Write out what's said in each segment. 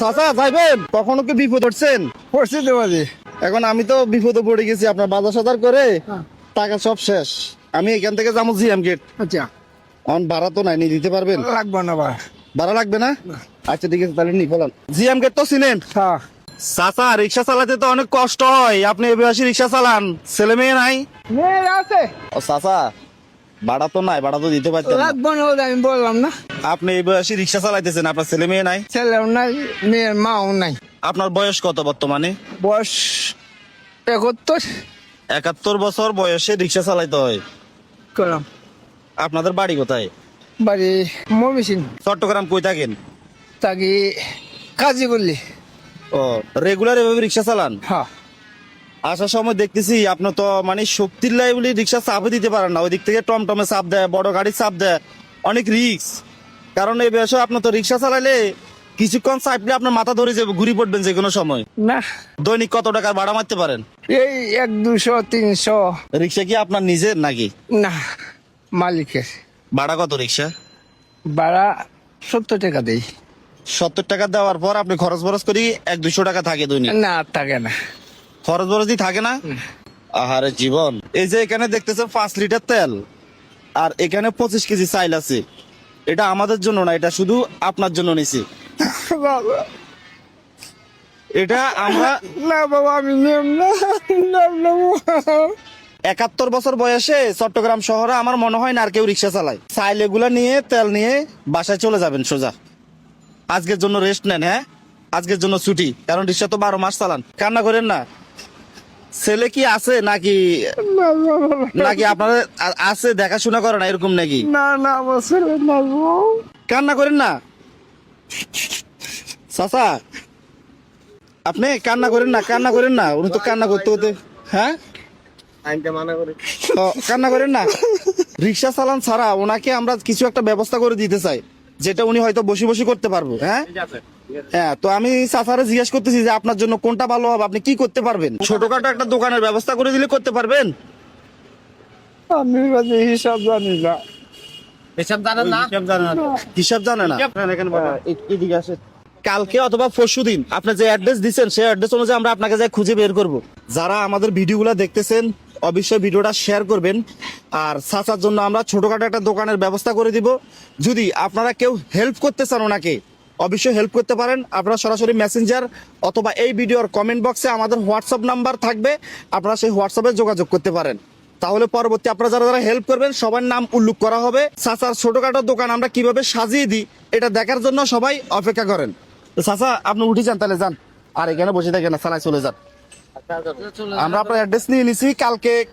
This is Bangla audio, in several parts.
চাচা যাইবেন? কখনো কি বিপদ পড়ছেন? পড়ছি তো বাজে। এখন আমি তো বিপদে পড়ে গেছি, আপনার বাজার সাজার করে টাকা সব শেষ। আমি এখান থেকে যাবো জিএম গেট। আচ্ছা এখন ভাড়া তো নাই, নিয়ে দিতে পারবেন? লাগবে না বা। ভাড়া লাগবে না? আচ্ছা ঠিক আছে, তাহলে নি বলেন। জিএম গেট তো চিনেন? হ্যাঁ চাচা রিক্সা চালাতে তো অনেক কষ্ট হয়, আপনি এ বয়সে রিক্সা চালান, ছেলে মেয়ে নাই? মেয়ে আছে, ও চাচা ভাড়া তো নাই, ভাড়া তো দিতে পারতেন না। লাগবে না বলে আমি বললাম না। আপনি এই বয়সে রিক্সা চালাইতেছেন, আপনার ছেলে মেয়ে নাই? ছেলেও নাই, মেয়ের মাও নাই। আপনার বয়স কত বর্তমানে? বয়স 71 71 বছর বয়সে রিক্সা চালাইতে হয়? করলাম। আপনাদের বাড়ি কোথায়? বাড়ি মমিসিন। চট্টগ্রাম কই থাকেন? তাকে কাজী করলি। ও রেগুলার এভাবে রিক্সা চালান? হ্যাঁ আসার সময় দেখতেছি আপনি তো মানে শক্তির লাই বলে রিক্সা চাপে দিতে পারেন না, ওই দিক থেকে টমটমে চাপ দেয়, বড় গাড়ির চাপ দেয়, অনেক রিক্স। কারণ এই বয়সে আপনি তো রিক্সা চালাইলে কিছুক্ষণ চাপলে আপনার মাথা ধরে যাবে, ঘুরি পড়বেন যে কোনো সময়। না, দৈনিক কত টাকার ভাড়া মারতে পারেন? এই 100, 200, 300। রিক্সা কি আপনার নিজের নাকি? না, মালিকের। ভাড়া কত রিক্সা? ভাড়া 70 টাকা দেই। 70 টাকা দেওয়ার পর আপনি খরচ বরচ করি 100-200 টাকা থাকে দৈনিক? না থাকে না। খরচ বরচই থাকে না? আহারে জীবন। এই যে এখানে দেখতেছেন 5 লিটার তেল, আর এখানে 25 কেজি চাইল আছে। এটা আমাদের জন্য না, এটা শুধু আপনার জন্য নিছি। বাবা এটা আমরা না বাবা, আমি নেব না, নেব না বাবা। 71 বছর বয়সে চট্টগ্রাম শহরে আমার মনে হয় না আর কেউ রিক্সা চালায়। চাইল এগুলা নিয়ে তেল নিয়ে বাসায় চলে যাবেন সোজা। আজকের জন্য রেস্ট নেন, হ্যাঁ আজকের জন্য ছুটি, কারণ রিক্সা তো 12 মাস চালান। কান্না করেন না। ছেলে কি আছে নাকি? না বাবা, নাকি আপনাদের আছে দেখাশোনা করে না এরকম নাকি? না না আমার ছেলে না গো। কান্না করেন না চাচা, আপনি কান্না করেন না, কান্না করেন না, উনি তো কান্না করতে করতে, হ্যাঁ তো কান্না করেন না। রিক্সা চালান ছাড়া ওনাকে আমরা কিছু একটা ব্যবস্থা করে দিতে চাই, যেটা উনি হয়তো বসে বসে করতে পারবো। হ্যাঁ হ্যাঁ, তো আমি চাচারে জিজ্ঞেস করতেছি যে আপনার জন্য কোনটা ভালো হবে, আপনি কি করতে পারবেন? ছোটখাটো একটা দোকানের ব্যবস্থা করে দিলে করতে পারবেন? আমি বাজে হিসাব জানি না। হিসাব জানে না? এদিকে আসেন। কালকে অথবা পরশুদিন আপনি যে অ্যাড্রেস দিচ্ছেন সেই অ্যাড্রেস অনুযায়ী আমরা আপনাকে যাই খুঁজে বের করব। যারা আমাদের ভিডিওগুলো দেখতেছেন অবশ্যই ভিডিওটা শেয়ার করবেন। আর চাচার জন্য আমরা ছোটখাটো একটা দোকানের ব্যবস্থা করে দিব। যদি আপনারা কেউ হেল্প করতে চান ওনাকে, অবশ্যই হেল্প করতে পারেন। আপনারা সরাসরি মেসেঞ্জার অথবা এই ভিডিওর কমেন্ট বক্সে আমাদের হোয়াটসঅ্যাপ নাম্বার থাকবে, আপনারা সেই হোয়াটসঅ্যাপে যোগাযোগ করতে পারেন। তাহলে পরবর্তী আপনারা যারা যারা হেল্প করবেন সবার নাম উল্লেখ করা হবে। চাচার ছোটখাটো দোকান আমরা কিভাবে সাজিয়ে দিই এটা দেখার জন্য সবাই অপেক্ষা করেন। তো চাচা আপনি উঠে যান, তাহলে যান, আর এখানে বসে থাকেন না, চালায় চলে যান। আমরা আপনার অ্যাড্রেস নিয়ে নিছি,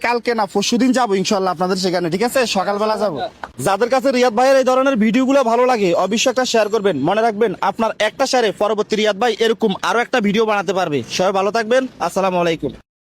কালকে না পরশুদিন যাবো ইনশাল্লাহ আপনাদের সেখানে, ঠিক আছে? সকালবেলা যাবো। যাদের কাছে রিয়াদ ভাইয়ের এই ধরনের ভিডিওগুলো ভালো লাগে অবশ্যই একটা শেয়ার করবেন। মনে রাখবেন আপনার একটা শেয়ারে পরবর্তী রিয়াদ ভাই এরকম আরো একটা ভিডিও বানাতে পারবে। সবাই ভালো থাকবেন, আসসালামু আলাইকুম।